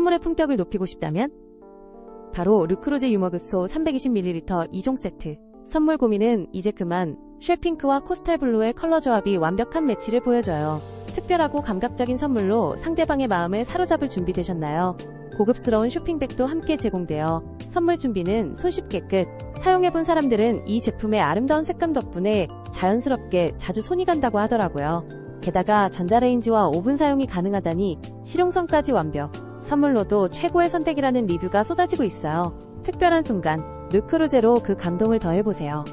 선물의 품격을 높이고 싶다면? 바로 르크로제 유머그소 320ml 2종 세트. 선물 고민은 이제 그만. 쉘핑크와 코스탈블루의 컬러 조합이 완벽한 매치를 보여줘요. 특별하고 감각적인 선물로 상대방의 마음을 사로잡을 준비되셨나요? 고급스러운 쇼핑백도 함께 제공되어 선물 준비는 손쉽게 끝. 사용해본 사람들은 이 제품의 아름다운 색감 덕분에 자연스럽게 자주 손이 간다고 하더라고요. 게다가 전자레인지와 오븐 사용이 가능하다니 실용성까지 완벽. 선물로도 최고의 선택이라는 리뷰가 쏟아지고 있어요. 특별한 순간, 르크로제로 그 감동을 더해보세요.